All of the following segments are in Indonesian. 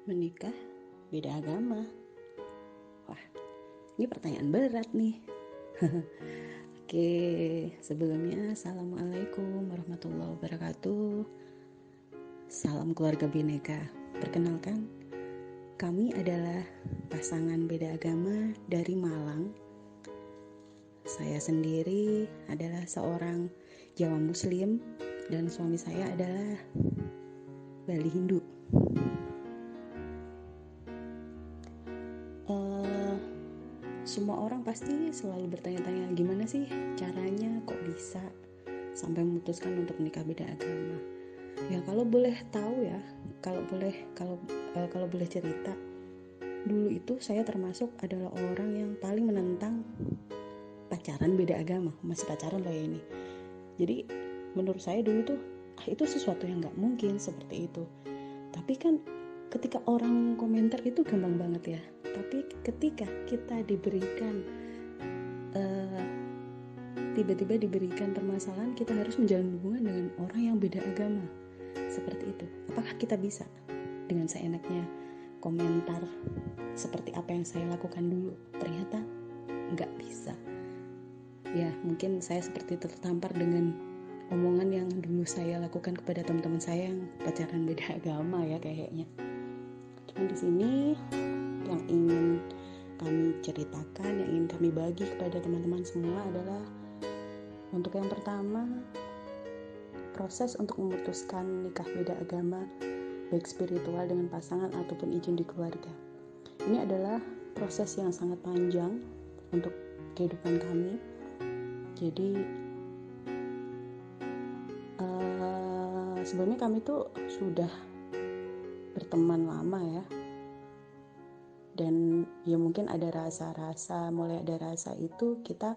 Menikah beda agama. Wah, ini pertanyaan berat nih. Oke, sebelumnya Assalamualaikum warahmatullahi wabarakatuh. Salam keluarga Bhinneka. Perkenalkan, kami adalah pasangan beda agama dari Malang. Saya sendiri adalah seorang Jawa Muslim dan suami saya adalah Bali Hindu. Semua orang pasti selalu bertanya-tanya gimana sih caranya kok bisa sampai memutuskan untuk menikah beda agama. Ya kalau boleh tahu ya, kalau boleh cerita, dulu itu saya termasuk adalah orang yang paling menentang pacaran beda agama, masih pacaran loh ya ini. Jadi menurut saya dulu tuh itu sesuatu yang nggak mungkin seperti itu. Tapi kan ketika orang komentar itu gampang banget ya. Tapi ketika kita tiba-tiba diberikan permasalahan, kita harus menjalin hubungan dengan orang yang beda agama seperti itu. Apakah kita bisa dengan seenaknya komentar seperti apa yang saya lakukan dulu? Ternyata nggak bisa. Ya mungkin saya seperti tertampar dengan omongan yang dulu saya lakukan kepada teman-teman saya yang pacaran beda agama ya kayaknya. Cuma di sini yang ingin kami ceritakan, yang ingin kami bagi kepada teman-teman semua adalah untuk yang pertama, proses untuk memutuskan nikah beda agama, baik spiritual dengan pasangan ataupun izin di keluarga. Ini adalah proses yang sangat panjang untuk kehidupan kami. Jadi sebelumnya kami tuh sudah berteman lama ya. Dan ya mungkin ada rasa-rasa, mulai ada rasa itu kita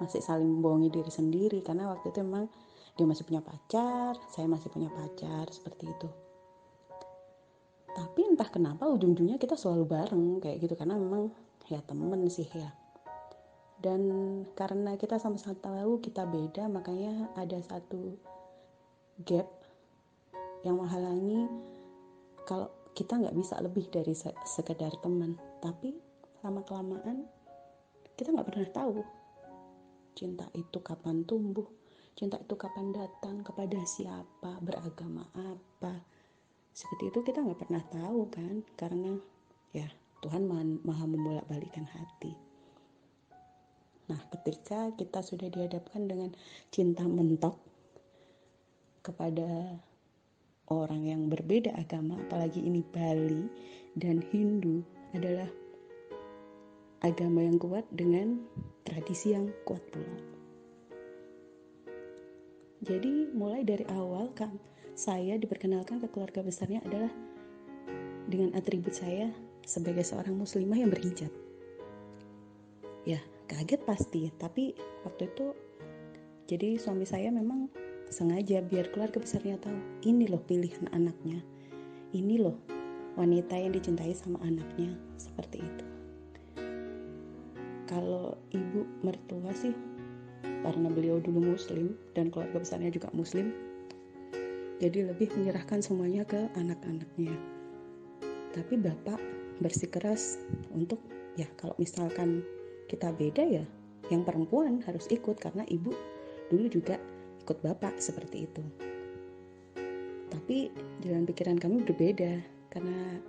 masih saling membohongi diri sendiri. Karena waktu itu memang dia masih punya pacar, saya masih punya pacar, seperti itu. Tapi entah kenapa ujung-ujungnya kita selalu bareng kayak gitu. Karena memang ya temen sih ya. Dan karena kita sama-sama tahu kita beda, makanya ada satu gap yang menghalangi kalau kita nggak bisa lebih dari sekedar teman. Tapi lama-kelamaan kita nggak pernah tahu cinta itu kapan tumbuh, cinta itu kapan datang, kepada siapa, beragama apa. Seperti itu kita nggak pernah tahu kan, karena ya Tuhan maha membolak-balikan hati. Nah ketika kita sudah dihadapkan dengan cinta mentok kepada orang yang berbeda agama, apalagi ini Bali dan Hindu adalah agama yang kuat dengan tradisi yang kuat pula. Jadi mulai dari awal kan saya diperkenalkan ke keluarga besarnya adalah dengan atribut saya sebagai seorang muslimah yang berhijab. Ya kaget pasti, tapi waktu itu jadi suami saya memang sengaja biar keluarga besarnya tahu ini loh pilihan anaknya, ini loh wanita yang dicintai sama anaknya, seperti itu. Kalau ibu mertua sih, karena beliau dulu muslim dan keluarga besarnya juga muslim, jadi lebih menyerahkan semuanya ke anak-anaknya. Tapi bapak bersikeras untuk ya kalau misalkan kita beda ya yang perempuan harus ikut, karena ibu dulu juga ikut bapak seperti itu. Tapi jalan pikiran kami berbeda karena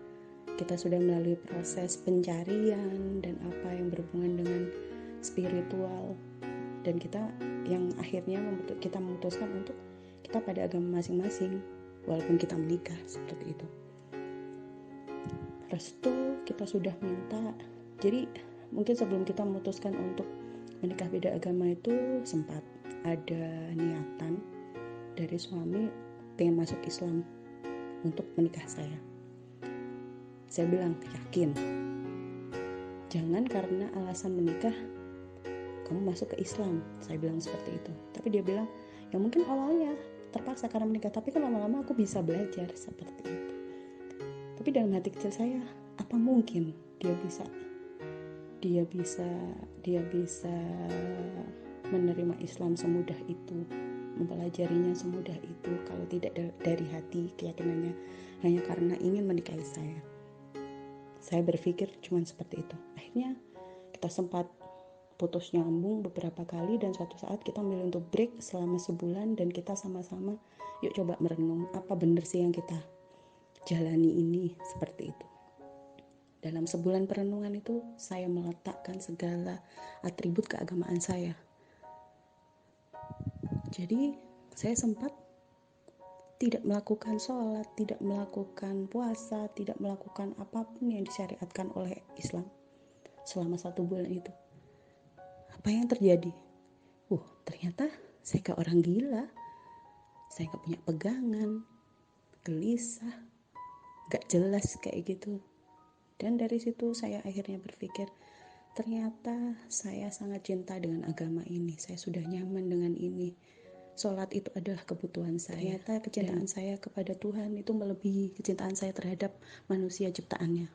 kita sudah melalui proses pencarian dan apa yang berhubungan dengan spiritual, dan kita yang akhirnya kita memutuskan untuk kita pada agama masing-masing walaupun kita menikah, seperti itu. Restu kita sudah minta. Jadi mungkin sebelum kita memutuskan untuk menikah beda agama itu sempat ada niatan dari suami pengen masuk Islam untuk menikah saya. Saya bilang yakin, jangan karena alasan menikah kamu masuk ke Islam, saya bilang seperti itu. Tapi dia bilang ya mungkin awalnya terpaksa karena menikah, tapi kan lama-lama aku bisa belajar, seperti itu. Tapi dalam hati kecil saya, apa mungkin dia bisa menerima Islam semudah itu, mempelajarinya semudah itu, kalau tidak dari hati keyakinannya hanya karena ingin menikahi saya. Saya berpikir cuma seperti itu. Akhirnya kita sempat putus nyambung beberapa kali, dan suatu saat kita memilih untuk break selama sebulan, dan kita sama-sama yuk coba merenung apa benar sih yang kita jalani ini, seperti itu. Dalam sebulan perenungan itu saya meletakkan segala atribut keagamaan saya. Jadi saya sempat tidak melakukan sholat, tidak melakukan puasa, tidak melakukan apapun yang disyariatkan oleh Islam selama 1 bulan itu. Apa yang terjadi? Ternyata saya kayak orang gila. Saya gak punya pegangan, gelisah, gak jelas kayak gitu. Dan dari situ saya akhirnya berpikir, ternyata saya sangat cinta dengan agama ini. Saya sudah nyaman dengan ini. Sholat itu adalah kebutuhan saya. Ternyata kecintaan saya kepada Tuhan itu melebihi kecintaan saya terhadap manusia ciptaannya.